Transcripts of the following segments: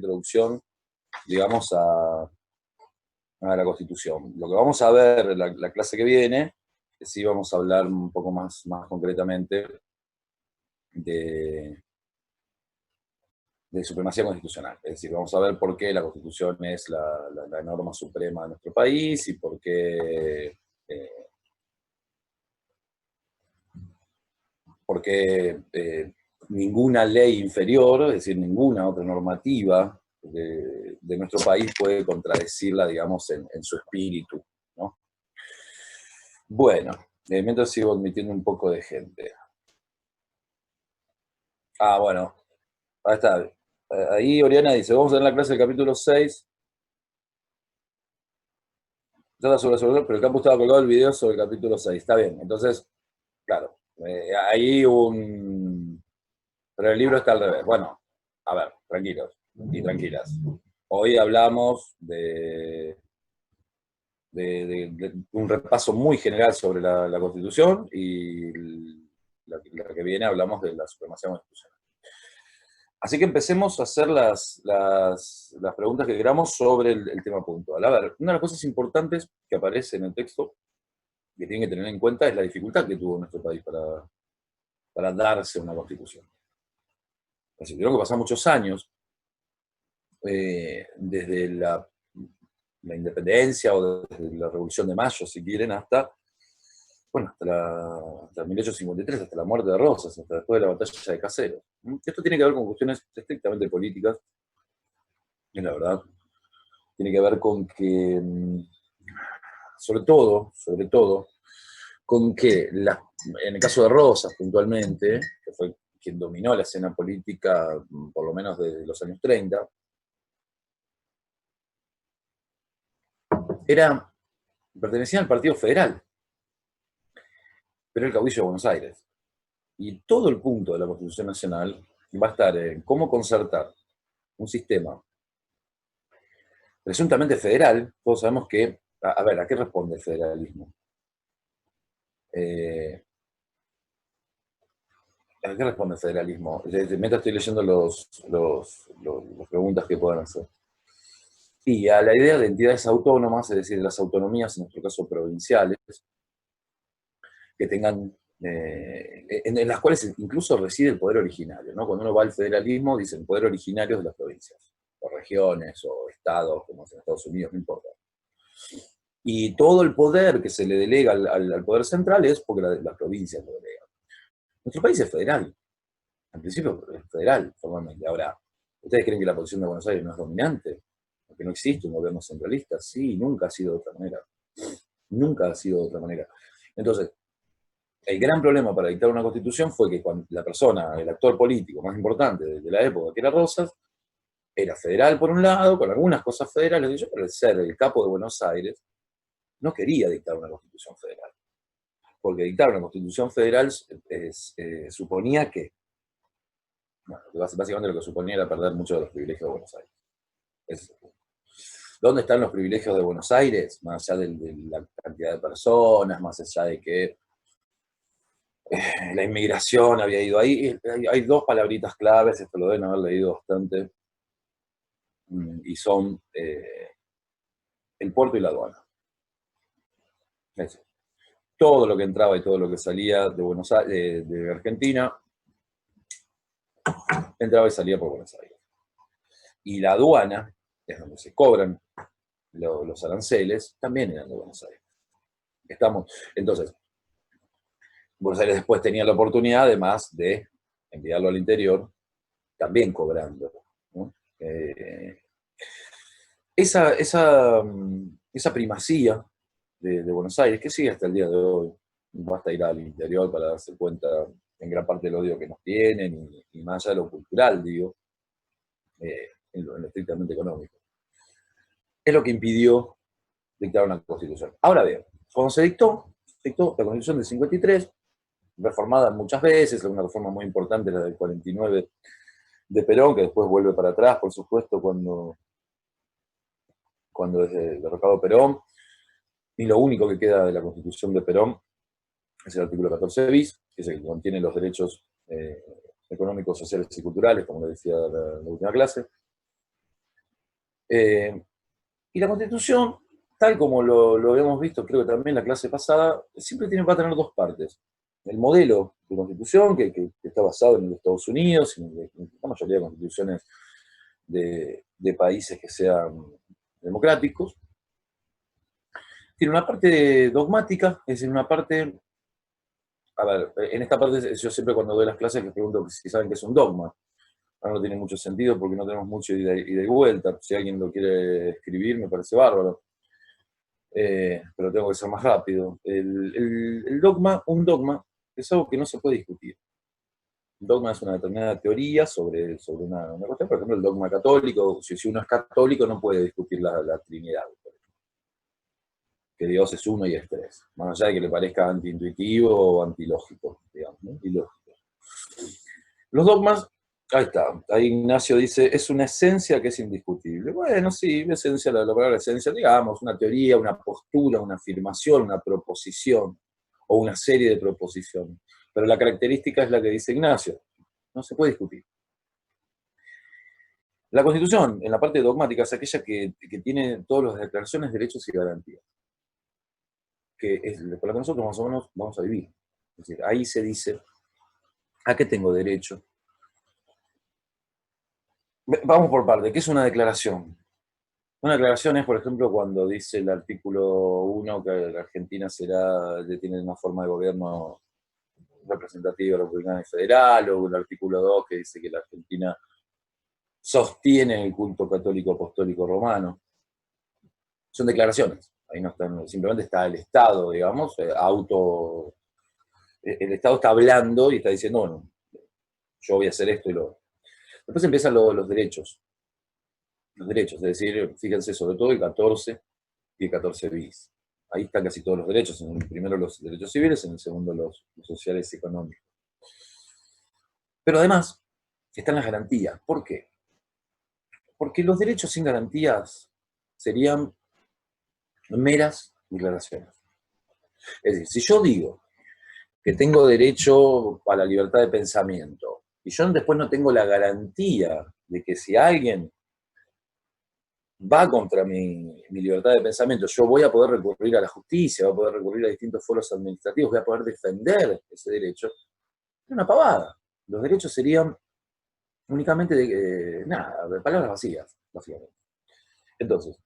introducción, digamos, a la Constitución. Lo que vamos a ver en la clase que viene, que sí vamos a hablar un poco más concretamente de supremacía constitucional. Es decir, vamos a ver por qué la Constitución es la norma suprema de nuestro país y por qué ninguna ley inferior, es decir, ninguna otra normativa de nuestro país puede contradecirla, digamos, en su espíritu, ¿no? Bueno, mientras sigo admitiendo un poco de gente. Ah, bueno, ahí está. Ahí Oriana dice, vamos a ver la clase del capítulo 6. Ya está sobre, pero el campo estaba colgado el video sobre el capítulo 6. Está bien, entonces, claro, pero el libro está al revés. Bueno, a ver, tranquilos y tranquilas. Hoy hablamos de un repaso muy general sobre la Constitución y la que viene hablamos de la supremacía constitucional. Así que empecemos a hacer las preguntas que queramos sobre el tema puntual. A ver, una de las cosas importantes que aparece en el texto que tienen que tener en cuenta es la dificultad que tuvo nuestro país para darse una constitución. Es decir, tuvieron que pasar muchos años desde la independencia o desde la Revolución de Mayo, si quieren, hasta 1853, hasta la muerte de Rosas, hasta después de la batalla de Caseros. Esto tiene que ver con cuestiones estrictamente políticas, y la verdad, tiene que ver con que, sobre todo, con que en el caso de Rosas puntualmente, que fue quien dominó la escena política por lo menos desde los años 30, pertenecía al Partido Federal, pero el caudillo de Buenos Aires. Y todo el punto de la Constitución Nacional va a estar en cómo concertar un sistema presuntamente federal. Todos sabemos que, a ver, ¿a qué responde el federalismo? ¿A qué responde el federalismo? Mientras estoy leyendo las preguntas que puedan hacer. Y a la idea de entidades autónomas, es decir, las autonomías, en nuestro caso provinciales, que tengan, en las cuales incluso reside el poder originario, ¿no? Cuando uno va al federalismo, dicen poder originario de las provincias, o regiones, o estados, como es en Estados Unidos, no importa. Y todo el poder que se le delega al poder central es porque las provincias lo delegan. Nuestro país es federal, al principio es federal, formalmente. Ahora, ¿ustedes creen que la posición de Buenos Aires no es dominante? Porque no existe un gobierno centralista. Sí, nunca ha sido de otra manera. Nunca ha sido de otra manera. Entonces, el gran problema para dictar una constitución fue que cuando la persona, el actor político más importante de la época, que era Rosas, era federal por un lado, con algunas cosas federales, y yo, pero al ser el capo de Buenos Aires, no quería dictar una constitución federal. Porque dictar una constitución federal suponía que, bueno, básicamente lo que suponía era perder muchos de los privilegios de Buenos Aires. ¿Dónde están los privilegios de Buenos Aires? Más allá de la cantidad de personas, más allá de que la inmigración había ido ahí. Hay dos palabritas claves, esto lo deben haber leído bastante, y son el puerto y la aduana. Todo lo que entraba y todo lo que salía de Buenos Aires, de Argentina, entraba y salía por Buenos Aires. Y la aduana, es donde se cobran los aranceles, también eran de Buenos Aires. Entonces, Buenos Aires después tenía la oportunidad, además de enviarlo al interior, también cobrando, ¿no? Esa primacía de Buenos Aires, que sigue hasta el día de hoy, basta ir al interior para darse cuenta en gran parte del odio que nos tienen, y más allá de lo cultural, digo, en lo estrictamente económico. Es lo que impidió dictar una constitución. Ahora bien, cuando se dictó la Constitución del 53, reformada muchas veces, una reforma muy importante, la del 49 de Perón, que después vuelve para atrás, por supuesto, cuando es derrocado Perón, y lo único que queda de la Constitución de Perón es el artículo 14 bis, que es el que contiene los derechos económicos, sociales y culturales, como le decía la última clase. Eh, y la Constitución, tal como lo habíamos visto, creo que también en la clase pasada, siempre va a tener dos partes. El modelo de Constitución, que está basado en los Estados Unidos, en la mayoría de constituciones de países que sean democráticos, tiene una parte dogmática, es decir, una parte, a ver, en esta parte yo siempre cuando doy las clases les pregunto si saben qué es un dogma. Ahora no tiene mucho sentido porque no tenemos mucho ida y vuelta. Si alguien lo quiere escribir me parece bárbaro, pero tengo que ser más rápido. El dogma, un dogma, es algo que no se puede discutir. Un dogma es una determinada teoría sobre una cuestión. Por ejemplo, el dogma católico, si uno es católico no puede discutir la Trinidad, que Dios es uno y es tres, más allá de que le parezca antiintuitivo o antilógico, digamos, ¿no? Ilógico. Los dogmas, ahí está, ahí Ignacio dice, es una esencia que es indiscutible. Bueno, sí, esencia, la palabra esencia, digamos, una teoría, una postura, una afirmación, una proposición, o una serie de proposiciones. Pero la característica es la que dice Ignacio, no se puede discutir. La Constitución, en la parte dogmática, es aquella que tiene todas las declaraciones, derechos y garantías, que es con la que nosotros más o menos vamos a vivir. Es decir, ahí se dice, ¿a qué tengo derecho? Vamos por parte, ¿qué es una declaración? Una declaración es, por ejemplo, cuando dice el artículo 1 que la Argentina tiene una forma de gobierno representativa, republicana y federal, o el artículo 2 que dice que la Argentina sostiene el culto católico apostólico romano. Son declaraciones. Ahí no están, simplemente está el Estado, digamos, el Estado está hablando y está diciendo, bueno, yo voy a hacer esto y lo otro. Después empiezan los derechos. Los derechos, es decir, fíjense sobre todo el 14 y el 14 bis. Ahí están casi todos los derechos, en el primero los derechos civiles, en el segundo los sociales y económicos. Pero además están las garantías. ¿Por qué? Porque los derechos sin garantías serían meras declaraciones. Es decir, si yo digo que tengo derecho a la libertad de pensamiento y yo después no tengo la garantía de que si alguien va contra mi libertad de pensamiento, yo voy a poder recurrir a la justicia, voy a poder recurrir a distintos foros administrativos, voy a poder defender ese derecho, es una pavada. Los derechos serían únicamente de palabras vacías, básicamente. Entonces,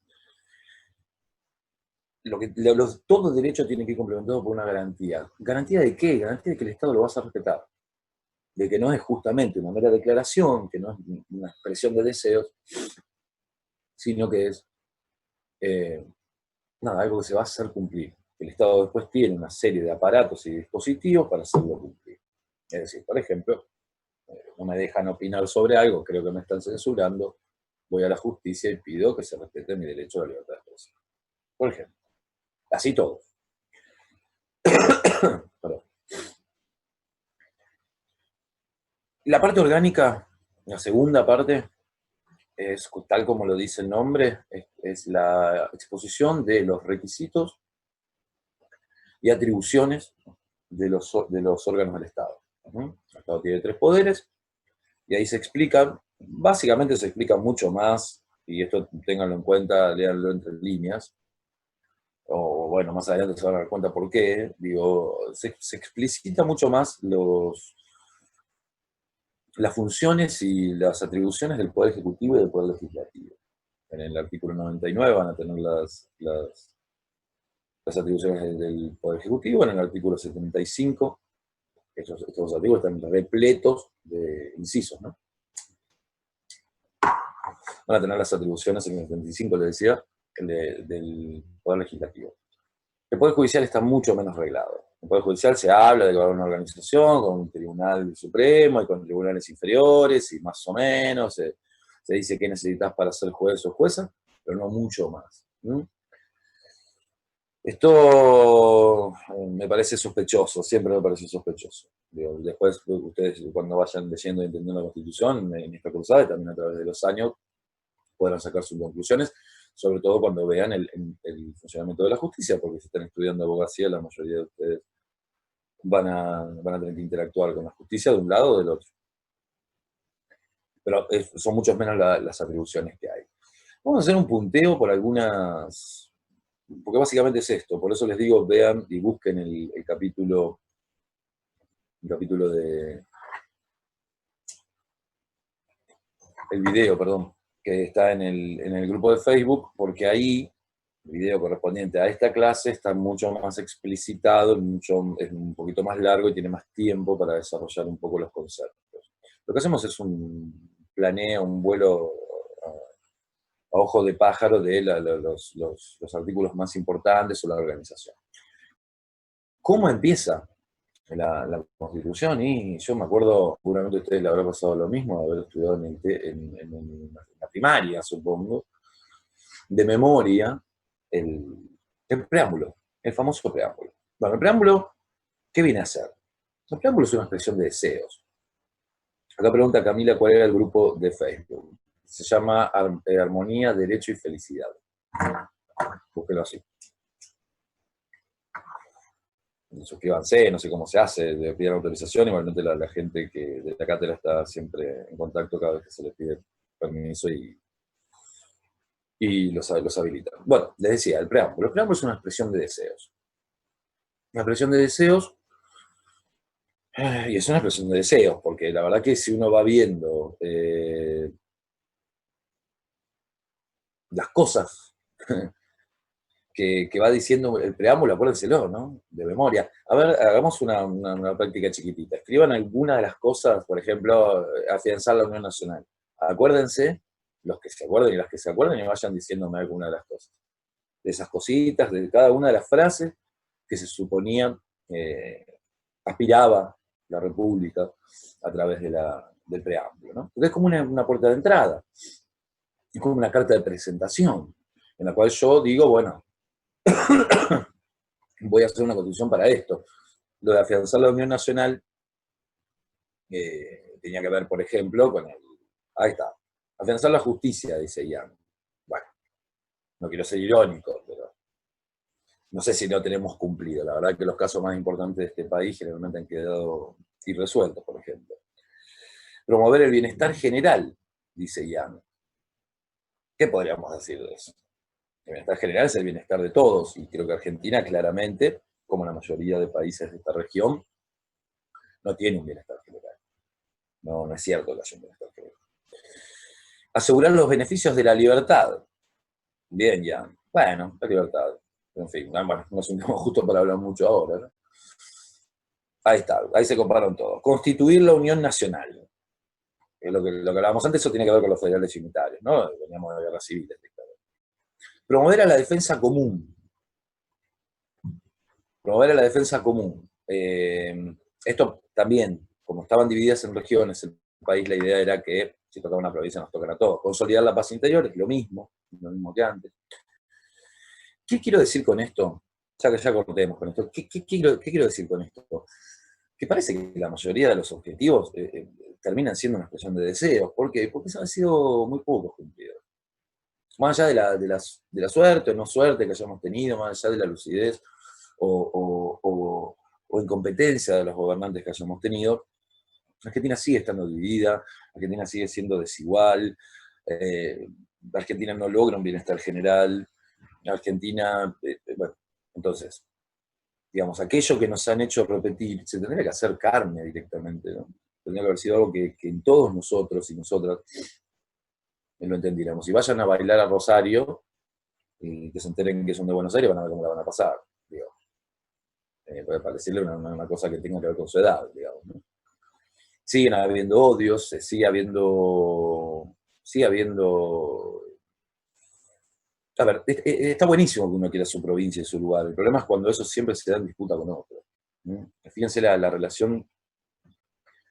todo derecho tiene que ir complementado por una garantía. ¿Garantía de qué? Garantía de que el Estado lo vas a respetar. De que no es justamente una mera declaración, que no es una expresión de deseos, sino que es algo que se va a hacer cumplir. El Estado después tiene una serie de aparatos y dispositivos para hacerlo cumplir. Es decir, por ejemplo, no me dejan opinar sobre algo, creo que me están censurando, voy a la justicia y pido que se respete mi derecho a la libertad de expresión. Por ejemplo, así todos. Perdón. La parte orgánica, la segunda parte, es tal como lo dice el nombre, es la exposición de los requisitos y atribuciones de los órganos del Estado. El Estado tiene tres poderes, y ahí se explica, básicamente se explica mucho más, y esto ténganlo en cuenta, léanlo entre líneas, o bueno, más adelante se van a dar cuenta por qué, digo, se explicita mucho más las funciones y las atribuciones del Poder Ejecutivo y del Poder Legislativo. En el artículo 99 van a tener las atribuciones del Poder Ejecutivo, en el artículo 75, estos artículos están repletos de incisos, ¿no? Van a tener las atribuciones en el 75, le decía, del Poder Legislativo. El Poder Judicial está mucho menos reglado. En el Poder Judicial se habla de que va a haber una organización con un Tribunal Supremo y con tribunales inferiores, y más o menos se dice qué necesitas para ser juez o jueza, pero no mucho más. Esto me parece sospechoso, siempre me parece sospechoso. Después, ustedes cuando vayan leyendo y entendiendo la Constitución, en esta cruzada y también a través de los años, podrán sacar sus conclusiones, sobre todo cuando vean el funcionamiento de la justicia, porque si están estudiando abogacía, la mayoría de ustedes van a tener que interactuar con la justicia de un lado o del otro. Pero son mucho menos las atribuciones que hay. Vamos a hacer un punteo por algunas, porque básicamente es esto, por eso les digo, vean y busquen el capítulo el video, perdón, que está en el grupo de Facebook, porque ahí el video correspondiente a esta clase está mucho más explicitado, es un poquito más largo y tiene más tiempo para desarrollar un poco los conceptos. Lo que hacemos es un planeo, un vuelo a ojo de pájaro de los artículos más importantes o la organización. ¿Cómo empieza la Constitución? Y yo me acuerdo, seguramente a ustedes les habrá pasado lo mismo, de haber estudiado en la primaria, supongo, de memoria, el preámbulo, el famoso preámbulo. Bueno, el preámbulo, ¿qué viene a ser? El preámbulo es una expresión de deseos. Acá pregunta Camila cuál era el grupo de Facebook. Se llama Armonía, Derecho y Felicidad. Búsquelo así. Suscríbanse, no sé cómo se hace, le piden autorización, igualmente la gente que de la cátedra está siempre en contacto cada vez que se le pide permiso y los habilita. Bueno, les decía, el preámbulo. El preámbulo es una expresión de deseos. Una expresión de deseos, y es una expresión de deseos, porque la verdad que si uno va viendo las cosas que va diciendo el preámbulo, acuérdenselo, ¿no? De memoria. A ver, hagamos una práctica chiquitita. Escriban alguna de las cosas, por ejemplo, afianzar la Unión Nacional. Acuérdense, los que se acuerden y las que se acuerden, y vayan diciéndome alguna de las cosas. De esas cositas, de cada una de las frases que se suponían aspiraba la República a través del preámbulo, ¿no? Porque es como una puerta de entrada, es como una carta de presentación, en la cual yo digo, bueno, voy a hacer una constitución para esto. Lo de afianzar la Unión Nacional tenía que ver, por ejemplo, ahí está, afianzar la justicia, dice Ian. Bueno, no quiero ser irónico, pero no sé si lo tenemos cumplido. La verdad que los casos más importantes de este país generalmente han quedado irresueltos, por ejemplo. Promover el bienestar general, dice Ian. ¿Qué podríamos decir de eso? El bienestar general es el bienestar de todos, y creo que Argentina claramente, como la mayoría de países de esta región, no tiene un bienestar general. No es cierto que haya un bienestar general. Asegurar los beneficios de la libertad. Bien, ya. Bueno, la libertad. En fin, bueno, no es un tema justo para hablar mucho ahora, ¿no? Ahí está, ahí se comparan todos. Constituir la Unión Nacional. Lo que hablábamos antes, eso tiene que ver con los federales y unitarios, ¿no? Veníamos de guerras civiles. Promover a la defensa común. Promover a la defensa común. Esto también, como estaban divididas en regiones, el país, la idea era que si tocaba una provincia nos tocan a todos. Consolidar la paz interior es lo mismo que antes. ¿Qué quiero decir con esto? Ya cortemos con esto. ¿Qué quiero decir con esto? Que parece que la mayoría de los objetivos terminan siendo una expresión de deseos. ¿Por qué? Porque han sido muy pocos cumplidos. Más allá de la suerte o no suerte que hayamos tenido, más allá de la lucidez o incompetencia de los gobernantes que hayamos tenido, Argentina sigue estando dividida, Argentina sigue siendo desigual, Argentina no logra un bienestar general, Argentina, bueno, entonces, digamos, aquello que nos han hecho repetir, se tendría que hacer carne directamente, ¿no? Tendría que haber sido algo que en todos nosotros y nosotras lo entendiéramos. Si vayan a bailar a Rosario y que se enteren que son de Buenos Aires, van a ver cómo la van a pasar, digamos. Puede parecerle una cosa que tenga que ver con su edad, digamos, ¿no? Siguen habiendo odios, sigue habiendo. A ver, está buenísimo que uno quiera su provincia y su lugar. El problema es cuando eso siempre se da en disputa con otro. Fíjense la relación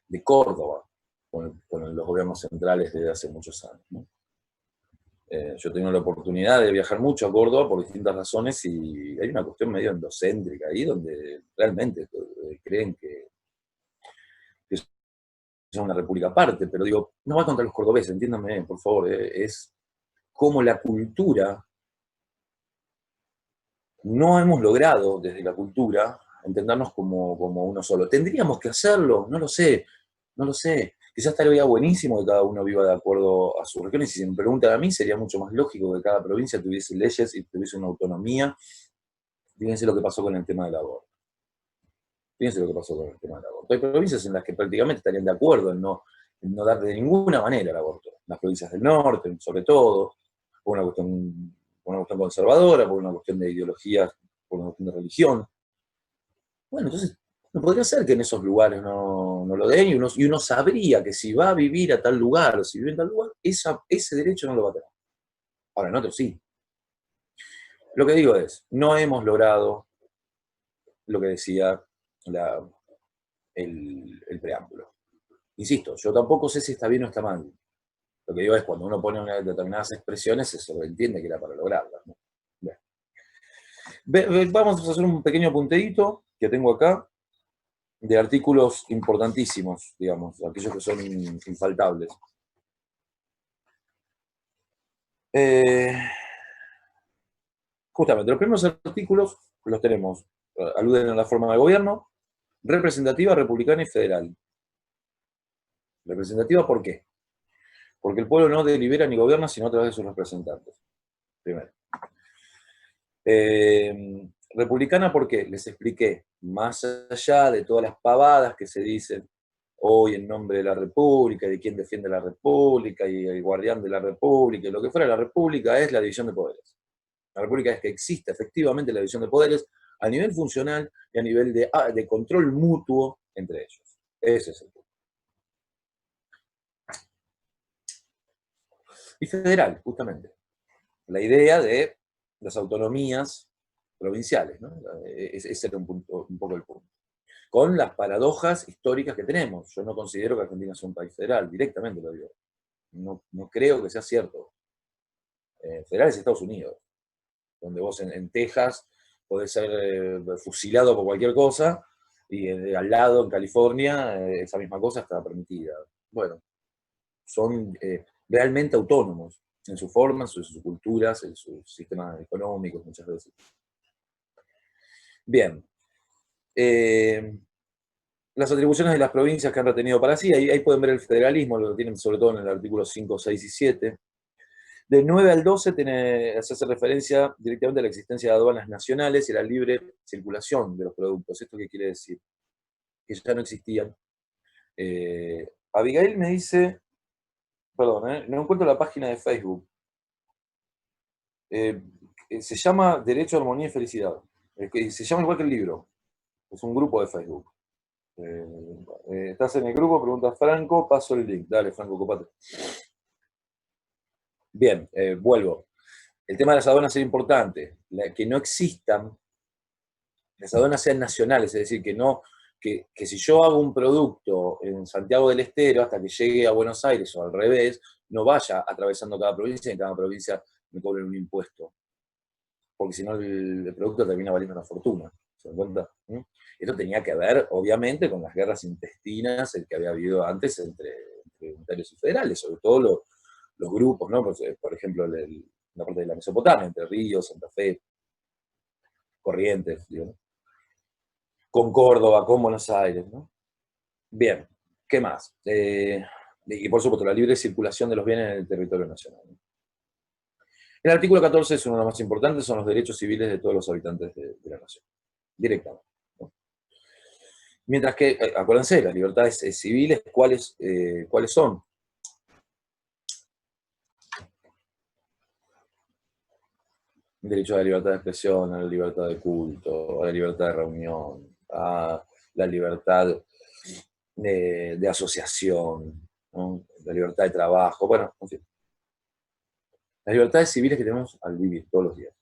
de Córdoba con los gobiernos centrales desde hace muchos años, ¿no? Yo he tenido la oportunidad de viajar mucho a Córdoba por distintas razones y hay una cuestión medio endocéntrica ahí donde realmente creen que es una república aparte, pero digo, no va contra los cordobeses, entiéndanme, por favor, es como la cultura, no hemos logrado desde la cultura entendernos como uno solo. ¿Tendríamos que hacerlo? No lo sé, no lo sé. Quizás estaría buenísimo que cada uno viva de acuerdo a sus regiones, y si me preguntan a mí, sería mucho más lógico que cada provincia tuviese leyes y tuviese una autonomía. Fíjense lo que pasó con el tema del aborto. Fíjense lo que pasó con el tema del aborto. Hay provincias en las que prácticamente estarían de acuerdo en no dar de ninguna manera el aborto. Las provincias del norte, sobre todo, por una cuestión conservadora, por una cuestión de ideología, por una cuestión de religión. Bueno, entonces, no podría ser que en esos lugares no lo den, y uno sabría que si va a vivir a tal lugar o si vive en tal lugar, ese derecho no lo va a tener. Ahora, en otros sí. Lo que digo es, no hemos logrado lo que decía el preámbulo. Insisto, yo tampoco sé si está bien o está mal. Lo que digo es, cuando uno pone determinadas expresiones, se sobreentiende que era para lograrlas, ¿no? Vamos a hacer un pequeño punteíto que tengo acá de artículos importantísimos, digamos, aquellos que son infaltables. Justamente, los primeros artículos los tenemos, aluden a la forma de gobierno, representativa, republicana y federal. ¿Representativa por qué? Porque el pueblo no delibera ni gobierna sino a través de sus representantes. Primero. Republicana, ¿por qué? Les expliqué, más allá de todas las pavadas que se dicen hoy en nombre de la República, de quién defiende la República, y el guardián de la República, y lo que fuera, la República es la división de poderes. La República es que existe efectivamente la división de poderes a nivel funcional y a nivel de control mutuo entre ellos. Ese es el punto. Y federal, justamente. La idea de las autonomías provinciales, ¿no? Ese era un poco el punto. Con las paradojas históricas que tenemos. Yo no considero que Argentina sea un país federal, directamente lo digo. No creo que sea cierto. Federal es Estados Unidos, donde vos en Texas podés ser fusilado por cualquier cosa, y al lado, en California, esa misma cosa está permitida. Bueno, son realmente autónomos en sus formas, en sus culturas, en sus sistemas económicos muchas veces. Bien. Las atribuciones de las provincias que han retenido para sí, ahí pueden ver el federalismo, lo tienen sobre todo en el artículo 5, 6 y 7. Del 9 al 12 se hace referencia directamente a la existencia de aduanas nacionales y la libre circulación de los productos. ¿Esto qué quiere decir? Que ya no existían. Abigail me dice, perdón, no encuentro la página de Facebook. Se llama Derecho, Armonía y Felicidad. Se llama igual que el libro. Es un grupo de Facebook. ¿Estás en el grupo? Pregunta Franco, paso el link. Dale, Franco, copate. Bien, vuelvo. El tema de las aduanas es importante. Que no existan, las aduanas sean nacionales, es decir, que si yo hago un producto en Santiago del Estero hasta que llegue a Buenos Aires o al revés, no vaya atravesando cada provincia y en cada provincia me cobren un impuesto. Porque si no el producto termina valiendo una fortuna. ¿Se dan cuenta? Esto tenía que ver, obviamente, con las guerras intestinas que había habido antes entre unitarios y federales, sobre todo los grupos, ¿no? Por ejemplo, la parte de la Mesopotamia, Entre Ríos, Santa Fe, Corrientes, digamos, con Córdoba, con Buenos Aires, ¿no? Bien, ¿qué más? Y por supuesto, la libre circulación de los bienes en el territorio nacional, ¿no? El artículo 14 es uno de los más importantes, son los derechos civiles de todos los habitantes de la nación, directamente, ¿no? Mientras que, acuérdense, las libertades civiles, ¿cuáles son? El derecho a la libertad de expresión, a la libertad de culto, a la libertad de reunión, a la libertad de asociación, ¿no? La libertad de trabajo, bueno, en fin. Las libertades civiles que tenemos al vivir todos los días.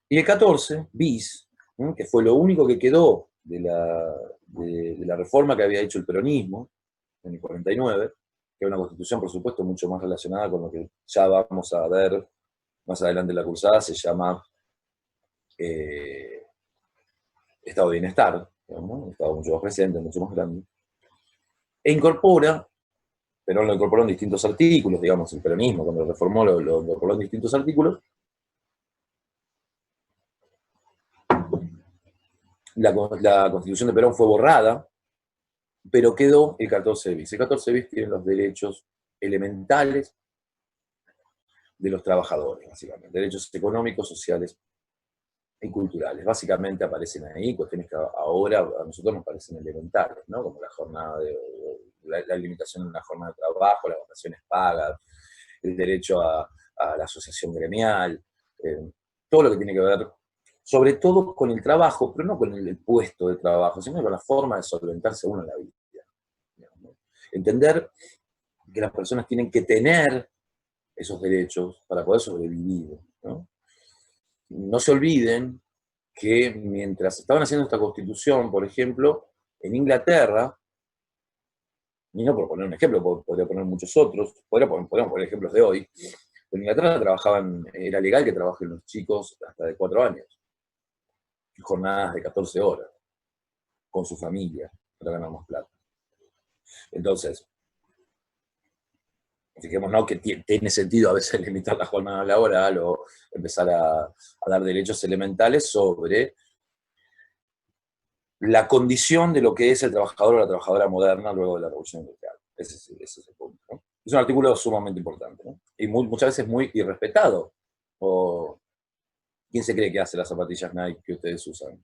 Y el 14, bis, ¿no? Que fue lo único que quedó de la reforma que había hecho el peronismo en el 49, que es una constitución, por supuesto, mucho más relacionada con lo que ya vamos a ver más adelante en la cursada, se llama estado de bienestar, digamos, ¿no? Un estado mucho más presente, mucho más grande. E incorpora, pero lo incorporó en distintos artículos, digamos, el peronismo, cuando lo reformó, lo incorporó en distintos artículos. La Constitución de Perón fue borrada pero quedó el 14 bis. El 14 bis tiene los derechos elementales de los trabajadores, básicamente. Derechos económicos, sociales y culturales. Básicamente aparecen ahí cuestiones que ahora a nosotros nos parecen elementales, ¿no? Como la jornada la limitación de la jornada de trabajo, las vacaciones pagas, el derecho a la asociación gremial, todo lo que tiene que ver, sobre todo con el trabajo, pero no con el puesto de trabajo, sino con la forma de solventarse uno en la vida. Digamos. Entender que las personas tienen que tener esos derechos para poder sobrevivir, ¿no? No se olviden que mientras estaban haciendo esta constitución, por ejemplo, en Inglaterra, y no por poner un ejemplo, podría poner muchos otros, podríamos poner ejemplos de hoy, en Inglaterra era legal que trabajen los chicos hasta de 4 años, jornadas de 14 horas, con su familia, para ganar más plata. Entonces, fijémonos que tiene sentido a veces limitar la jornada laboral o empezar a dar derechos elementales sobre la condición de lo que es el trabajador o la trabajadora moderna luego de la revolución industrial. Ese es el punto, ¿no? Es un artículo sumamente importante, ¿no? Y muchas veces muy irrespetado. O, ¿quién se cree que hace las zapatillas Nike que ustedes usan?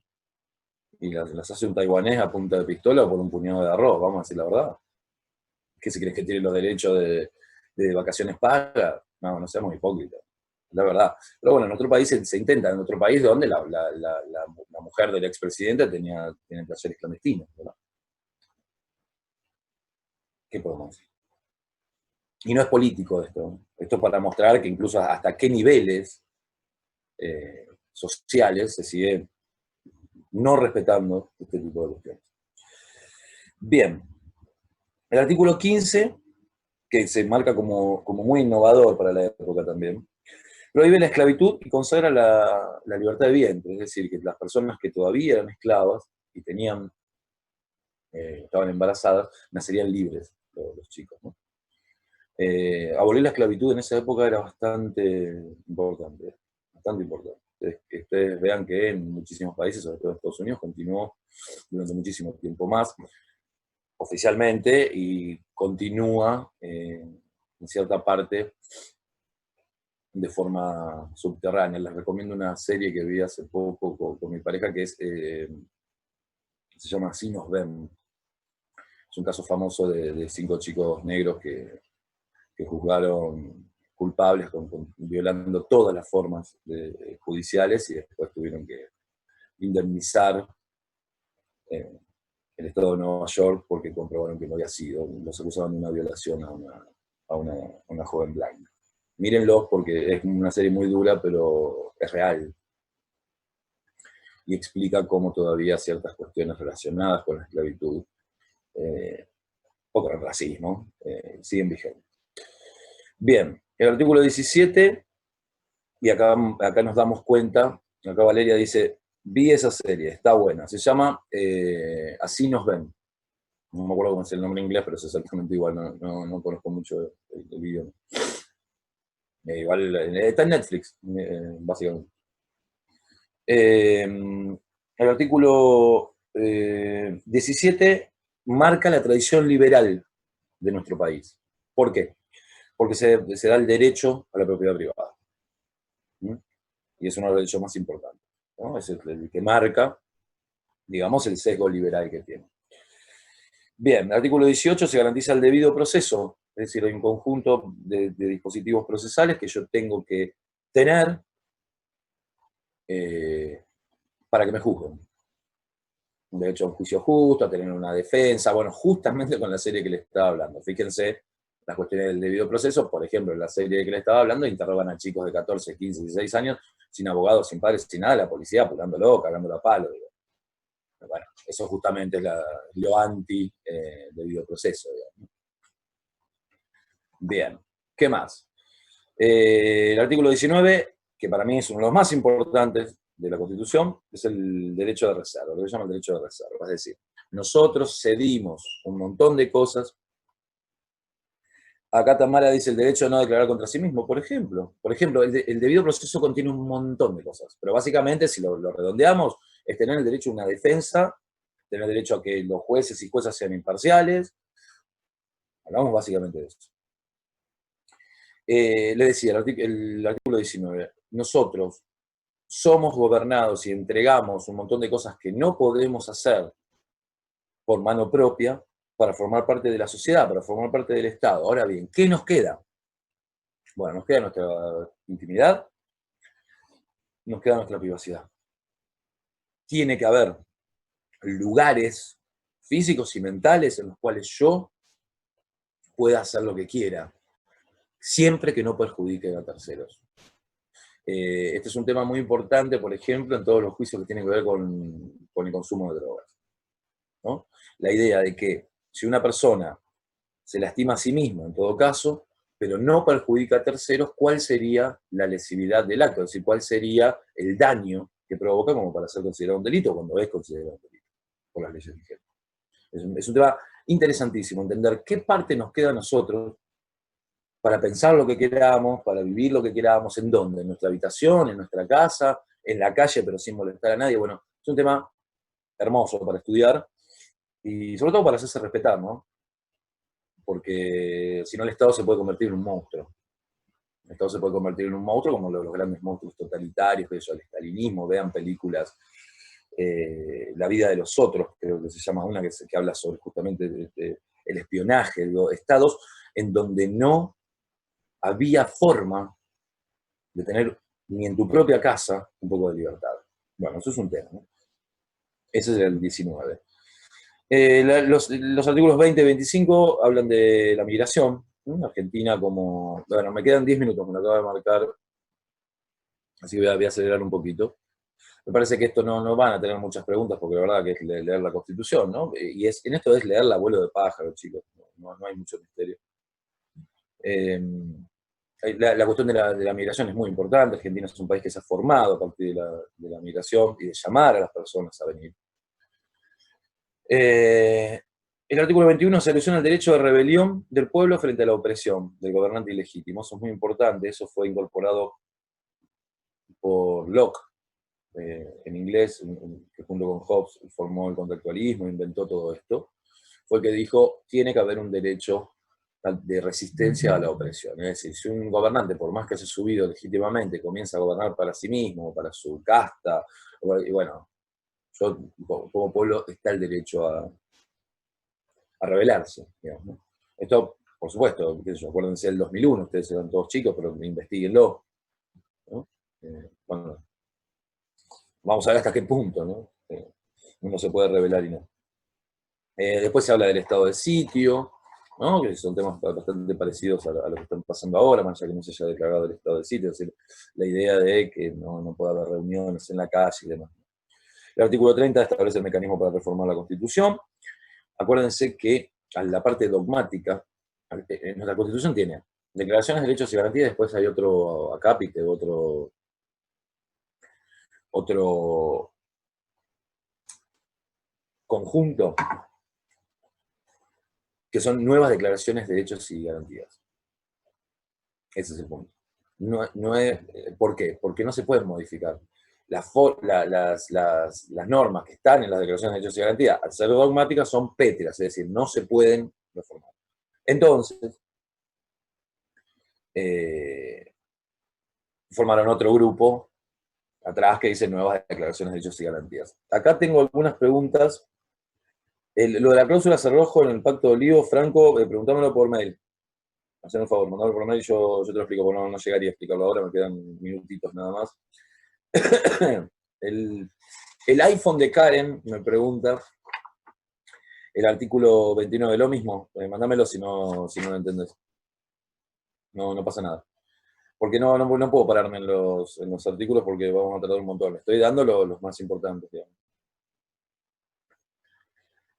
¿Y las hace un taiwanés a punta de pistola o por un puñado de arroz? Vamos a decir la verdad. ¿Qué se cree que tiene los derechos de vacaciones pagas? No, no seamos hipócritas. La verdad. Pero bueno, en otro país se intenta, en otro país donde la mujer del expresidente tiene placeres clandestinos, ¿verdad? ¿Qué podemos decir? Y no es político esto. Esto es para mostrar que incluso hasta qué niveles sociales se sigue no respetando este tipo de cuestiones. Bien. El artículo 15, que se marca como muy innovador para la época también, prohíbe la esclavitud y consagra la libertad de vientre, es decir, que las personas que todavía eran esclavas y estaban embarazadas, nacerían libres los chicos, ¿no? Abolir la esclavitud en esa época era bastante importante, bastante importante. Que ustedes vean que en muchísimos países, sobre todo en Estados Unidos, continuó durante muchísimo tiempo más, oficialmente, y continúa en cierta parte de forma subterránea. Les recomiendo una serie que vi hace poco con mi pareja que se llama Así nos ven. Es un caso famoso de 5 chicos negros que juzgaron culpables violando todas las formas judiciales y después tuvieron que indemnizar el estado de Nueva York porque comprobaron que no había sido. Los acusaban de una violación a una joven blanca. Mírenlo porque es una serie muy dura, pero es real. Y explica cómo todavía ciertas cuestiones relacionadas con la esclavitud o con el racismo siguen vigentes. Bien, el artículo 17, y acá nos damos cuenta, acá Valeria dice, vi esa serie, está buena, se llama Así nos ven. No me acuerdo cómo es el nombre en inglés, pero es exactamente igual, no conozco mucho el idioma. Igual está en Netflix, básicamente. El artículo 17 marca la tradición liberal de nuestro país. ¿Por qué? Porque se da el derecho a la propiedad privada. ¿Mm? Y es uno de los derechos más importantes, ¿no? Es el que marca, digamos, el sesgo liberal que tiene. Bien, el artículo 18 se garantiza el debido proceso, es decir, hay un conjunto de dispositivos procesales que yo tengo que tener para que me juzguen. Un derecho a un juicio justo, a tener una defensa, bueno, justamente con la serie que les estaba hablando. Fíjense las cuestiones del debido proceso, por ejemplo, en la serie que les estaba hablando, interrogan a chicos de 14, 15, 16 años, sin abogados, sin padres, sin nada, la policía apurándolo, cagándolo a palo. Digo. Bueno, eso justamente es lo anti debido proceso, digamos. Bien, ¿qué más? El artículo 19, que para mí es uno de los más importantes de la Constitución, es el derecho de reserva, lo que se llama el derecho de reserva. Es decir, nosotros cedimos un montón de cosas. Acá Tamara dice el derecho a no declarar contra sí mismo, por ejemplo. Por ejemplo, el debido proceso contiene un montón de cosas, pero básicamente, si lo redondeamos, es tener el derecho a una defensa tener derecho a que los jueces y juezas sean imparciales. Hablamos básicamente de eso. Le decía, el artículo 19, nosotros somos gobernados y entregamos un montón de cosas que no podemos hacer por mano propia para formar parte de la sociedad, para formar parte del Estado. Ahora bien, ¿qué nos queda? Bueno, nos queda nuestra intimidad, nos queda nuestra privacidad. Tiene que haber lugares físicos y mentales en los cuales yo pueda hacer lo que quiera, siempre que no perjudique a terceros. Este es un tema muy importante, por ejemplo, en todos los juicios que tienen que ver con el consumo de drogas, ¿no? La idea de que si una persona se lastima a sí misma, en todo caso, pero no perjudica a terceros, ¿cuál sería la lesividad del acto? Es decir, ¿cuál sería el daño que provoca como para ser considerado un delito cuando es considerado un delito por las leyes vigentes? Es un tema interesantísimo, entender qué parte nos queda a nosotros para pensar lo que queramos, para vivir lo que queramos, ¿en dónde? En nuestra habitación, en nuestra casa, en la calle, pero sin molestar a nadie. Bueno, es un tema hermoso para estudiar y sobre todo para hacerse respetar, ¿no? Porque si no el Estado se puede convertir en un monstruo. El Estado se puede convertir en un monstruo como los grandes monstruos totalitarios, que eso, el estalinismo, vean películas, La vida de los otros, creo que se llama una que habla sobre justamente el espionaje, los estados en donde no había forma de tener ni en tu propia casa un poco de libertad. Bueno, eso es un tema, ¿no? Ese es el 19. Los artículos 20 y 25 hablan de la migración, ¿no? Argentina como... Bueno, me quedan 10 minutos, me lo acabo de marcar, así que voy a acelerar un poquito. Me parece que esto no van a tener muchas preguntas, porque la verdad que es leer la Constitución, ¿no? Y en esto es leer el abuelo de pájaro, chicos, no hay mucho misterio. La cuestión de la migración es muy importante. Argentina es un país que se ha formado a partir de la migración y de llamar a las personas a venir. El artículo 21 se alusiona al derecho de rebelión del pueblo frente a la opresión del gobernante ilegítimo. Eso es muy importante. Eso fue incorporado por Locke, en inglés, que junto con Hobbes formó el contractualismo, inventó todo esto. Fue el que dijo, tiene que haber un derecho de resistencia a la opresión. Es decir, si un gobernante, por más que haya subido legítimamente, comienza a gobernar para sí mismo, para su casta, y bueno, yo como pueblo está el derecho a rebelarse, digamos, ¿no? Esto, por supuesto, acuérdense del 2001, ustedes eran todos chicos, pero investiguenlo, ¿no? Bueno, vamos a ver hasta qué punto, ¿no? Uno se puede rebelar y no. Después se habla del estado de sitio, ¿no? Que son temas bastante parecidos a lo que están pasando ahora, más allá que no se haya declarado el estado de sitio, es decir, la idea de que no puede haber reuniones en la calle y demás. El artículo 30 establece el mecanismo para reformar la Constitución. Acuérdense que a la parte dogmática, nuestra Constitución tiene declaraciones de derechos y garantías, después hay otro acápite, otro conjunto, que son nuevas declaraciones de derechos y garantías. Ese es el punto. ¿Por qué? Porque no se pueden modificar. Las normas que están en las declaraciones de derechos y garantías, al ser dogmáticas, son pétreas, es decir, no se pueden reformar. Entonces, formaron otro grupo atrás que dice nuevas declaraciones de derechos y garantías. Acá tengo algunas preguntas. Lo de la cláusula cerrojo en el Pacto de Olivos, Franco, preguntámelo por mail. Haceme un favor, mandame por mail y yo te lo explico, porque no llegaría a explicarlo ahora, me quedan minutitos nada más. El iPhone de Karen me pregunta el artículo 29, lo mismo, mándamelo si no lo entendés. No pasa nada. Porque no puedo pararme en los artículos porque vamos a tardar un montón. Estoy dando los más importantes, digamos.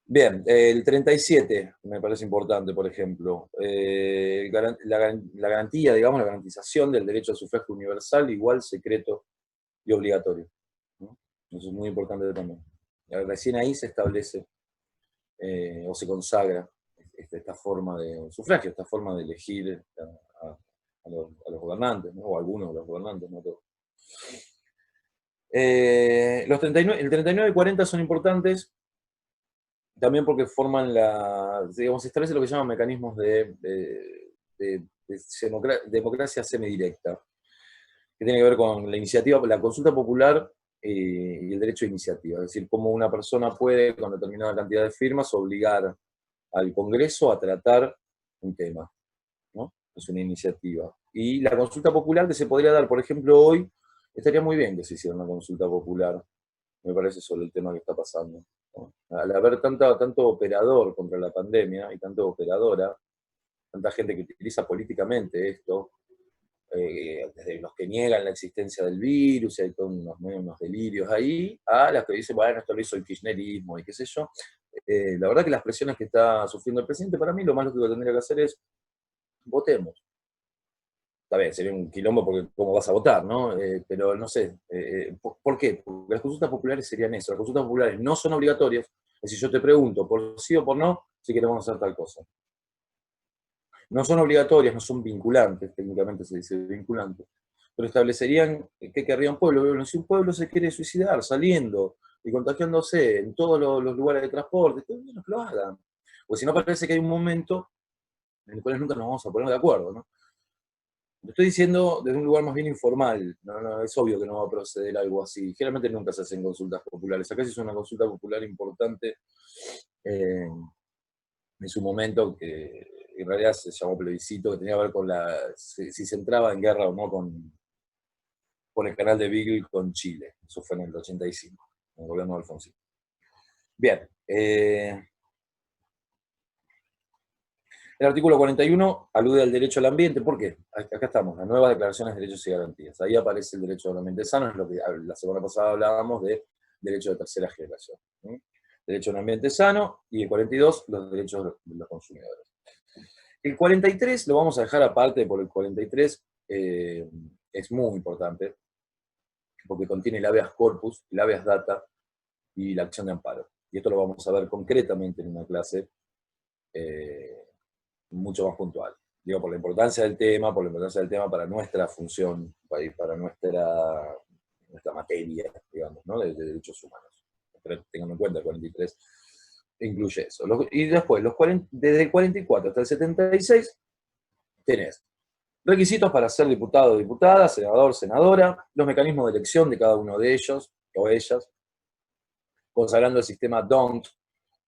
Bien, el 37 me parece importante, por ejemplo. La garantía, digamos, la garantización del derecho al sufragio universal, igual, secreto y obligatorio, ¿no? Eso es muy importante también. Recién ahí se establece o se consagra esta forma de sufragio, esta forma de elegir a los gobernantes, ¿no? O a algunos de los gobernantes, no todos. El 39 y 40 son importantes también porque forman digamos, se establece lo que se llaman mecanismos de democracia semidirecta, que tiene que ver con la iniciativa, la consulta popular y el derecho de iniciativa. Es decir, cómo una persona puede, con determinada cantidad de firmas, obligar al Congreso a tratar un tema, ¿no? Es una iniciativa. Y la consulta popular que se podría dar, por ejemplo, hoy, estaría muy bien que se hiciera una consulta popular, me parece, sobre el tema que está pasando, ¿no? Al haber tanto operador contra la pandemia y tanto operadora, tanta gente que utiliza políticamente esto, desde los que niegan la existencia del virus, y hay todos unos delirios ahí, a las que dicen, bueno, esto lo hizo el kirchnerismo y qué sé yo. La verdad que las presiones que está sufriendo el presidente, para mí lo más lógico que tendría que hacer es, votemos. Está bien, sería un quilombo porque cómo vas a votar, ¿no? Pero no sé, ¿por qué? Porque las consultas populares serían eso, las consultas populares no son obligatorias, es decir, yo te pregunto por sí o por no, si queremos hacer tal cosa. No son obligatorias, no son vinculantes, técnicamente se dice vinculantes, pero establecerían qué querría un pueblo. Bueno, si un pueblo se quiere suicidar saliendo y contagiándose en todos los lugares de transporte, está bien que lo hagan. Porque si no, parece que hay un momento en el cual nunca nos vamos a poner de acuerdo, ¿no? Lo estoy diciendo desde un lugar más bien informal, no, no, es obvio que no va a proceder algo así. Generalmente nunca se hacen consultas populares. Acá se hizo una consulta popular importante eh, en su momento, que en realidad se llamó plebiscito, que tenía que ver con si se entraba en guerra o no con el canal de Beagle con Chile. Eso fue en el 85, en el gobierno de Alfonsín. Bien. El artículo 41 alude al derecho al ambiente. ¿Por qué? Acá estamos, las nuevas declaraciones de derechos y garantías. Ahí aparece el derecho al ambiente sano, es lo que la semana pasada hablábamos de derecho de tercera generación. ¿Sí? Derecho a un ambiente sano, y el 42, los derechos de los consumidores. El 43 lo vamos a dejar aparte, porque el 43 es muy importante, porque contiene el habeas corpus, el habeas data y la acción de amparo. Y esto lo vamos a ver concretamente en una clase mucho más puntual. Digo, por la importancia del tema, para nuestra función, para nuestra materia, digamos, ¿no? de derechos humanos. Pero tengan en cuenta, el 43 incluye eso. Y después, desde el 44 hasta el 76, tenés requisitos para ser diputado o diputada, senador, senadora, los mecanismos de elección de cada uno de ellos o ellas, consagrando el sistema DONT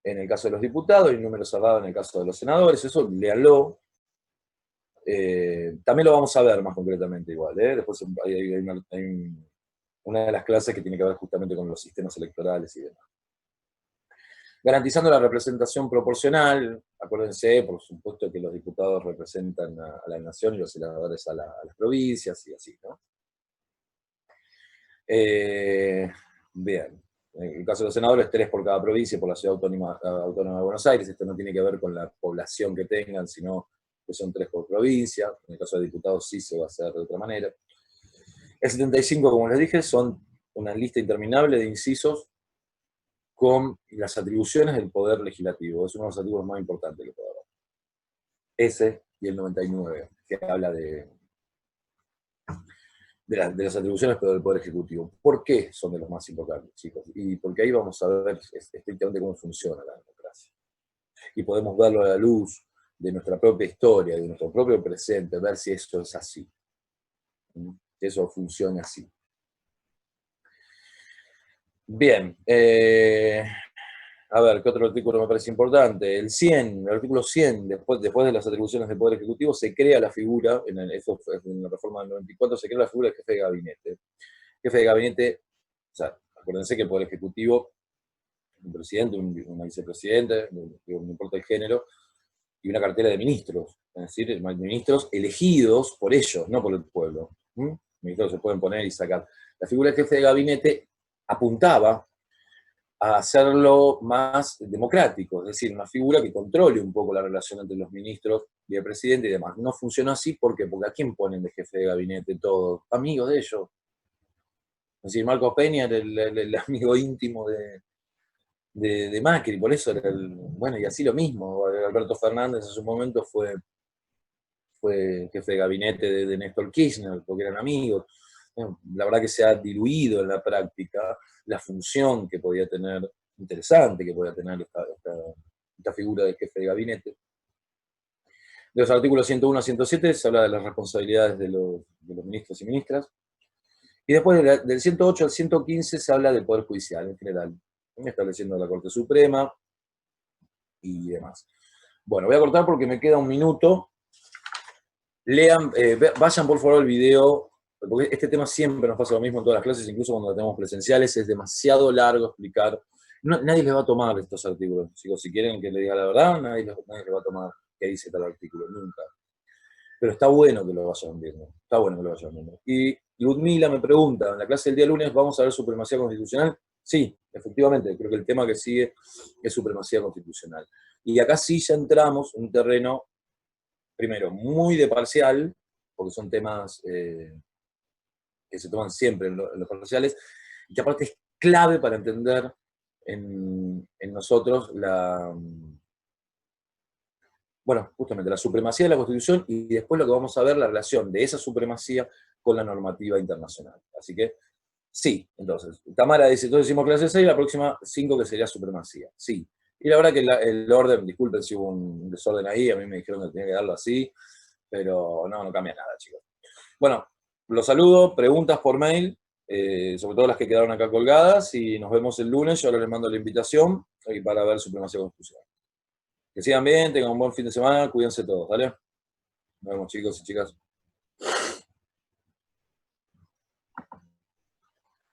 en el caso de los diputados y el número cerrado en el caso de los senadores. Eso, léanlo. También lo vamos a ver más concretamente igual. Después hay una de las clases que tiene que ver justamente con los sistemas electorales y demás. Garantizando la representación proporcional, acuérdense, por supuesto, que los diputados representan a la nación y los senadores a las provincias y así, ¿no? Bien. En el caso de los senadores, 3 por cada provincia y por la Ciudad Autónoma de Buenos Aires. Esto no tiene que ver con la población que tengan, sino que son 3 por provincia. En el caso de diputados sí se va a hacer de otra manera. El 75, como les dije, son una lista interminable de incisos con las atribuciones del Poder Legislativo. Es uno de los atributos más importantes que puede haber. Ese y el 99, que habla de las atribuciones, pero del Poder Ejecutivo. ¿Por qué son de los más importantes, chicos? Y porque ahí vamos a ver estrictamente cómo funciona la democracia. Y podemos verlo a la luz de nuestra propia historia, de nuestro propio presente, ver si eso es así. Que eso funcione así. Bien. A ver, ¿qué otro artículo me parece importante? El 100, el artículo 100, después de las atribuciones del Poder Ejecutivo, se crea la figura, en la reforma del 94, se crea la figura del jefe de gabinete. Jefe de gabinete, o sea, acuérdense que el Poder Ejecutivo, un presidente, una vicepresidente, no importa el género, y una cartera de ministros, es decir, ministros elegidos por ellos, no por el pueblo. Ministros se pueden poner y sacar. La figura del jefe de gabinete apuntaba a hacerlo más democrático, es decir, una figura que controle un poco la relación entre los ministros y el presidente y demás. No funcionó así porque ¿a quién ponen de jefe de gabinete todos? Amigos de ellos. Es decir, Marcos Peña era el amigo íntimo de Macri, por eso era bueno, y así lo mismo. Alberto Fernández en su momento fue jefe de gabinete de Néstor Kirchner, porque eran amigos. Bueno, la verdad que se ha diluido en la práctica la función que podía tener interesante que pueda tener esta figura del jefe de gabinete. De los artículos 101 a 107 se habla de las responsabilidades de los ministros y ministras. Y después del 108 al 115 se habla del Poder Judicial en general, estableciendo la Corte Suprema y demás. Bueno, voy a cortar porque me queda un minuto. Lean, vayan por favor al video, porque este tema siempre nos pasa lo mismo en todas las clases, incluso cuando lo tenemos presenciales, es demasiado largo explicar. Nadie les va a tomar estos artículos, chicos. Si quieren que les diga la verdad, nadie les va a tomar qué dice tal artículo, nunca. Pero está bueno que lo vayan viendo, está bueno que lo vayan viendo. Y Ludmila me pregunta, en la clase del día lunes, ¿vamos a ver supremacía constitucional? Sí, efectivamente, creo que el tema que sigue es supremacía constitucional. Y acá sí ya entramos en un terreno, primero, muy de parcial, porque son temas que se toman siempre en los parciales, y que aparte es clave para entender en nosotros bueno, justamente la supremacía de la Constitución y después lo que vamos a ver, la relación de esa supremacía con la normativa internacional. Así que, sí, entonces, Tamara dice, entonces decimos clase 6, la próxima 5 que sería supremacía. Sí. Y la verdad que el orden, disculpen si hubo un desorden ahí, a mí me dijeron que tenía que darlo así, pero no cambia nada, chicos. Bueno, los saludo, preguntas por mail, sobre todo las que quedaron acá colgadas, y nos vemos el lunes, yo ahora les mando la invitación para ver supremacía constitucional. Que sigan bien, tengan un buen fin de semana, cuídense todos, ¿vale? Nos vemos, chicos y chicas.